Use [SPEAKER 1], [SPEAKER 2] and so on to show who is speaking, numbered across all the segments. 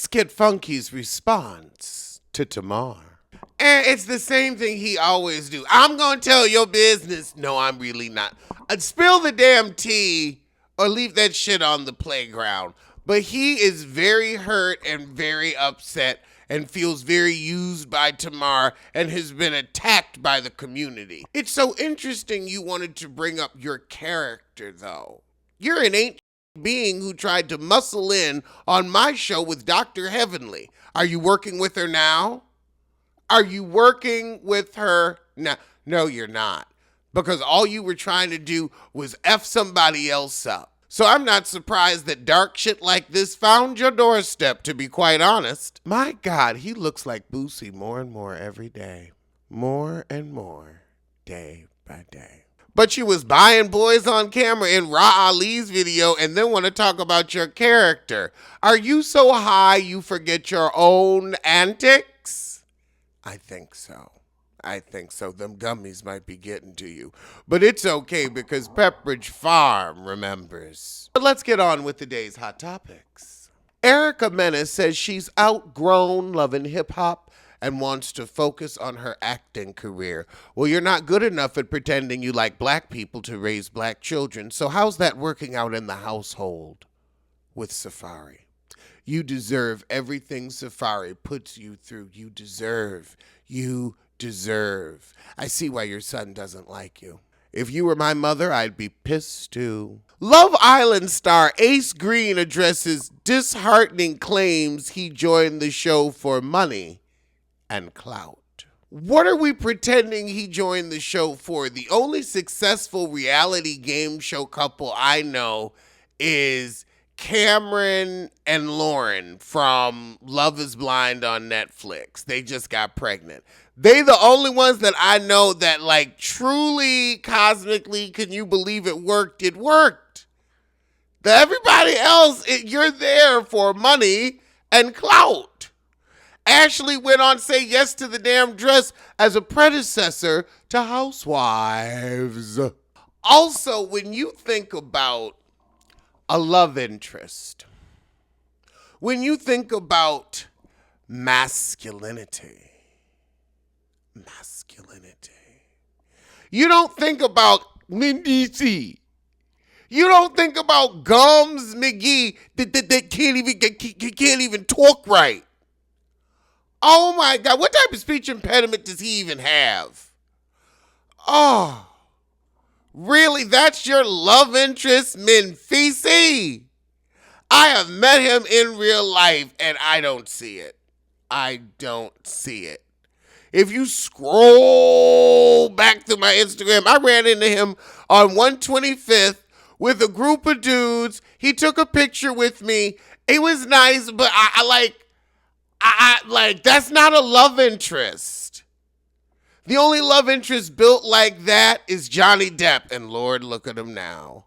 [SPEAKER 1] Let's get Funky's response to Tamar. And it's the same thing he always do. I'm going to tell your business. No, I'm really not. Spill the damn tea or leave that shit on the playground. But he is very hurt and very upset and feels very used by Tamar and has been attacked by the community. It's so interesting you wanted to bring up your character, though. You're an ancient being who tried to muscle in on my show with Dr. Heavenly. Are you working with her now? Are you working with her now? No, you're not. Because all you were trying to do was F somebody else up. So I'm not surprised that dark shit like this found your doorstep, to be quite honest. My God, he looks like Boosie more and more every day. More and more, day by day. But you was buying boys on camera in Ra Ali's video and then want to talk about your character. Are you so high you forget your own antics? I think so. Them gummies might be getting to you. But it's okay because Pepperidge Farm remembers. But let's get on with today's hot topics. Erica Menace says she's outgrown loving hip-hop and wants to focus on her acting career. Well, you're not good enough at pretending you like black people to raise black children, so how's that working out in the household with Safari? You deserve everything Safari puts you through. You deserve. I see why your son doesn't like you. If you were my mother, I'd be pissed too. Love Island star Ace Green addresses disheartening claims he joined the show for money and clout. What are we pretending he joined the show for? The only successful reality game show couple I know is Cameron and Lauren from Love is Blind on Netflix. They just got pregnant. They the only ones that I know that like truly cosmically, can you believe it worked? It worked. Everybody else, you're there for money and clout. Ashley went on to say yes to the damn dress as a predecessor to Housewives. Also, when you think about a love interest, when you think about masculinity, you don't think about Mendeecee. You don't think about Gums McGee that can't even talk right. Oh my God, what type of speech impediment does he even have? Oh, really? That's your love interest, Mendeecee? I have met him in real life and I don't see it. If you scroll back through my Instagram, I ran into him on 125th with a group of dudes. He took a picture with me. It was nice, but I like, that's not a love interest. The only love interest built like that is Johnny Depp, and Lord, look at him now.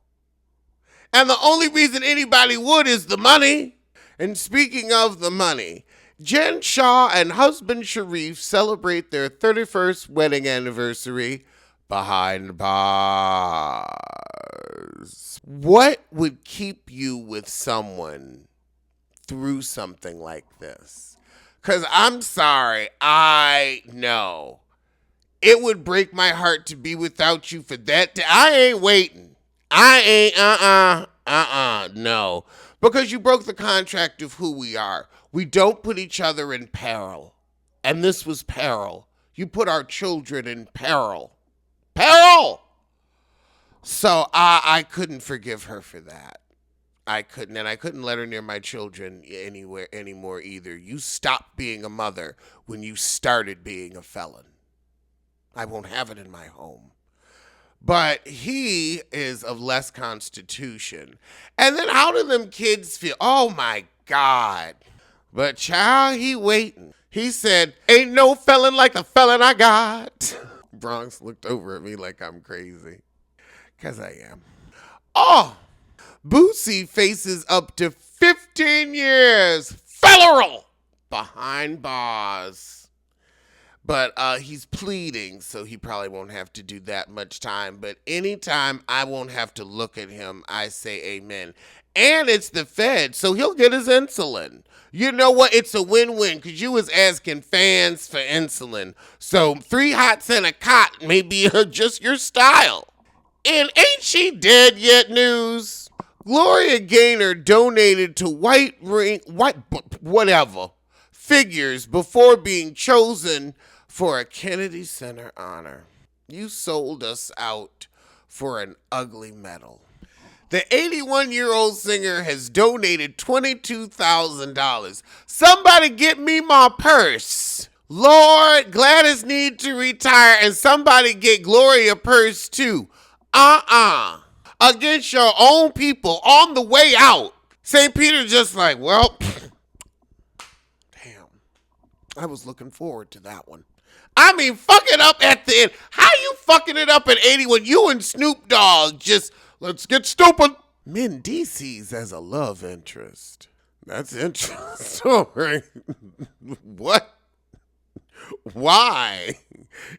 [SPEAKER 1] And the only reason anybody would is the money. And speaking of the money, Jen Shaw and husband Sharif celebrate their 31st wedding anniversary behind bars. What would keep you with someone through something like this? Because I'm sorry, I know. It would break my heart to be without you for that. I ain't waiting. No. Because you broke the contract of who we are. We don't put each other in peril. And this was peril. You put our children in peril. Peril! So I couldn't forgive her for that. I couldn't, and I couldn't let her near my children anymore either. You stopped being a mother when you started being a felon. I won't have it in my home. But he is of less constitution. And then how do them kids feel? Oh my God. But child, he waiting. He said, ain't no felon like the felon I got. Bronx looked over at me like I'm crazy. Because I am. Oh, Boosie faces up to 15 years federal behind bars. But he's pleading, so he probably won't have to do that much time. But anytime I won't have to look at him, I say amen. And it's the Fed, so he'll get his insulin. You know what? It's a win-win because you was asking fans for insulin. So 3 hots and a cot may be just your style. And ain't she dead yet news? Gloria Gaynor donated to white whatever figures before being chosen for a Kennedy Center honor. You sold us out for an ugly medal. The 81-year-old singer has donated $22,000. Somebody get me my purse. Lord, Gladys need to retire and somebody get Gloria a purse too. Against your own people on the way out. St. Peter just like, well, damn. I was looking forward to that one. I mean, fuck it up at the end. How you fucking it up at 80 when you and Snoop Dogg just, let's get stupid. Mendeecee's as a love interest. That's interesting. What? Why?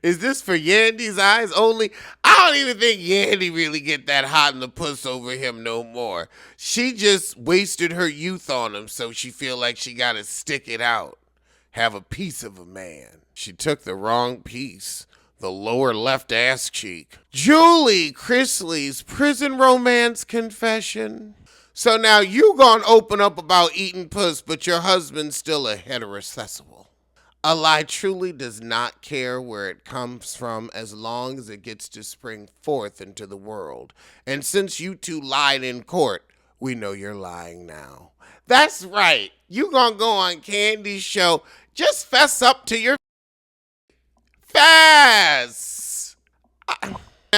[SPEAKER 1] Is this for Yandy's eyes only? I don't even think Yandy really get that hot in the puss over him no more. She just wasted her youth on him, so she feel like she gotta stick it out. Have a piece of a man. She took the wrong piece. The lower left ass cheek. Julie Chrisley's prison romance confession. So now you gonna open up about eating puss, but your husband's still a heterosexual. A lie truly does not care where it comes from as long as it gets to spring forth into the world. And since you two lied in court, we know you're lying now. That's right. You gonna go on Candy's show. Just fess up to your fast.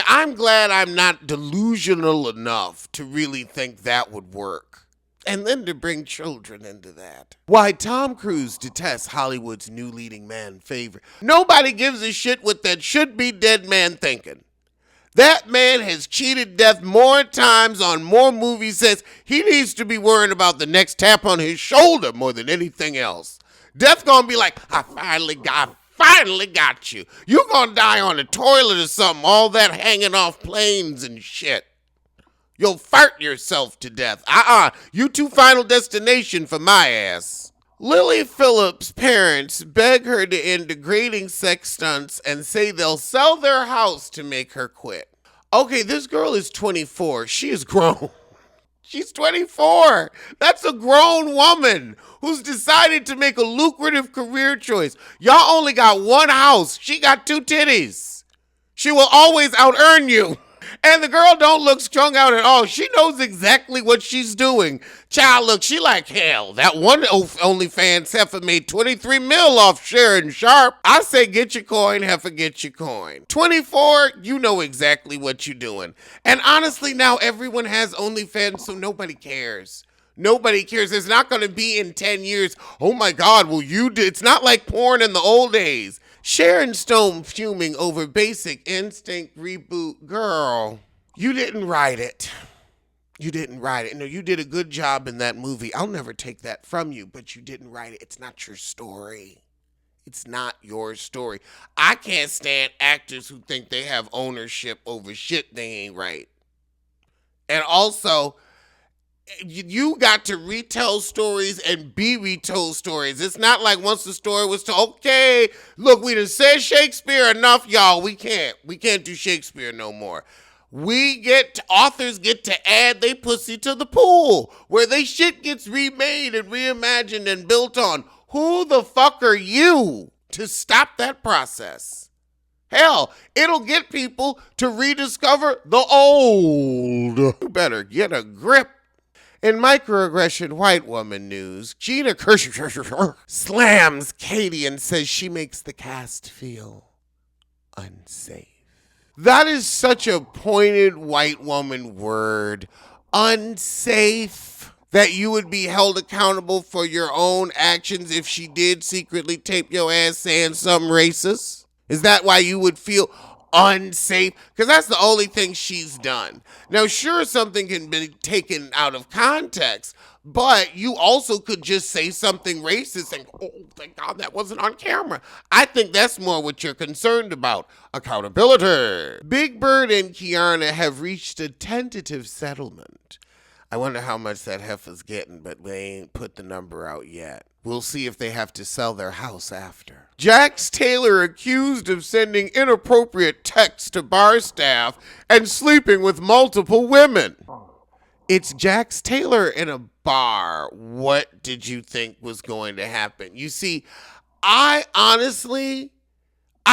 [SPEAKER 1] I'm glad I'm not delusional enough to really think that would work. And then to bring children into that. Why Tom Cruise detests Hollywood's new leading man favorite. Nobody gives a shit what that should-be dead man thinking. That man has cheated death more times on more movie sets. He needs to be worrying about the next tap on his shoulder more than anything else. Death gonna be like, I finally got you. You gonna die on the toilet or something, all that hanging off planes and shit. You'll fart yourself to death. You too Final Destination for my ass. Lily Phillips' parents beg her to end degrading sex stunts and say they'll sell their house to make her quit. Okay, this girl is 24. She is grown. She's 24. That's a grown woman who's decided to make a lucrative career choice. Y'all only got one house. She got 2 titties. She will always out-earn you. And the girl don't look strung out at all. She knows exactly what she's doing. Child, look, she like hell. That one OnlyFans heifer made 23 mil off Sharon Sharp. I say get your coin, heifer, get your coin. 24, you know exactly what you're doing. And honestly, now everyone has OnlyFans, so nobody cares. Nobody cares. It's not going to be in 10 years. Oh my God, well you did. It's not like porn in the old days. Sharon Stone fuming over Basic Instinct reboot. Girl, you didn't write it. You didn't write it. No, you did a good job in that movie. I'll never take that from you, but you didn't write it. It's not your story. It's not your story. I can't stand actors who think they have ownership over shit they ain't right. And also, you got to retell stories and be retold stories. It's not like once the story was told, okay, look, we done said Shakespeare enough, y'all. We can't do Shakespeare no more. Authors get to add they pussy to the pool where they shit gets remade and reimagined and built on. Who the fuck are you to stop that process? Hell, it'll get people to rediscover the old. You better get a grip. In microaggression white woman news, Gina Kirschner slams Katie and says she makes the cast feel unsafe. That is such a pointed white woman word. Unsafe. That you would be held accountable for your own actions if she did secretly tape your ass saying something racist? Is that why you would feel unsafe? Because that's the only thing she's done. Now, sure, something can be taken out of context, but you also could just say something racist and, oh, thank God that wasn't on camera. I think that's more what you're concerned about. Accountability. Big Bird and Kiana have reached a tentative settlement. I wonder how much that heifer's getting, but they ain't put the number out yet. We'll see if they have to sell their house after. Jax Taylor accused of sending inappropriate texts to bar staff and sleeping with multiple women. It's Jax Taylor in a bar. What did you think was going to happen? You see, I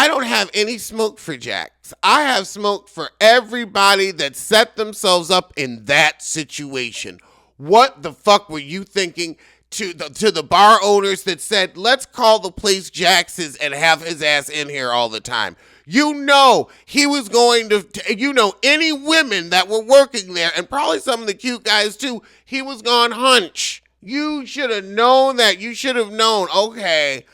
[SPEAKER 1] don't have any smoke for Jax. I have smoke for everybody that set themselves up in that situation. What the fuck were you thinking to the bar owners that said, let's call the place Jax's and have his ass in here all the time? You know he was going to, any women that were working there, and probably some of the cute guys too, he was going to hunch. You should have known that. You should have known, okay,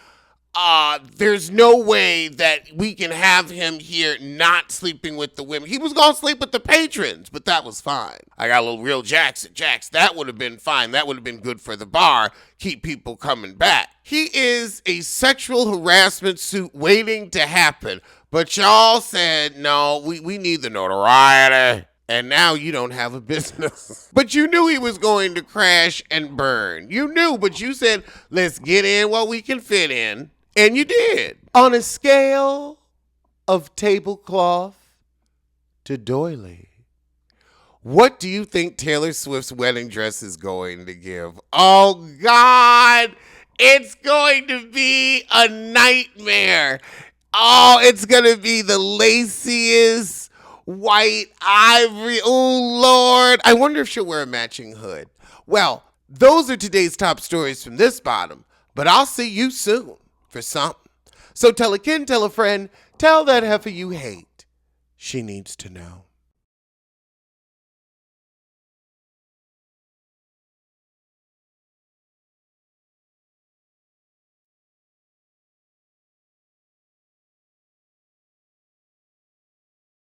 [SPEAKER 1] there's no way that we can have him here not sleeping with the women. He was going to sleep with the patrons, but that was fine. I got a little real Jax at Jax. That would have been fine. That would have been good for the bar. Keep people coming back. He is a sexual harassment suit waiting to happen, but y'all said, no, we need the notoriety. And now you don't have a business. But you knew he was going to crash and burn. You knew, but you said, let's get in what we can fit in. And you did. On a scale of tablecloth to doily, what do you think Taylor Swift's wedding dress is going to give? Oh, God. It's going to be a nightmare. Oh, it's going to be the laciest white ivory. Oh, Lord. I wonder if she'll wear a matching hood. Well, those are today's top stories from this bottom, but I'll see you soon for something. So tell a kin, tell a friend, tell that heifer you hate. She needs to know.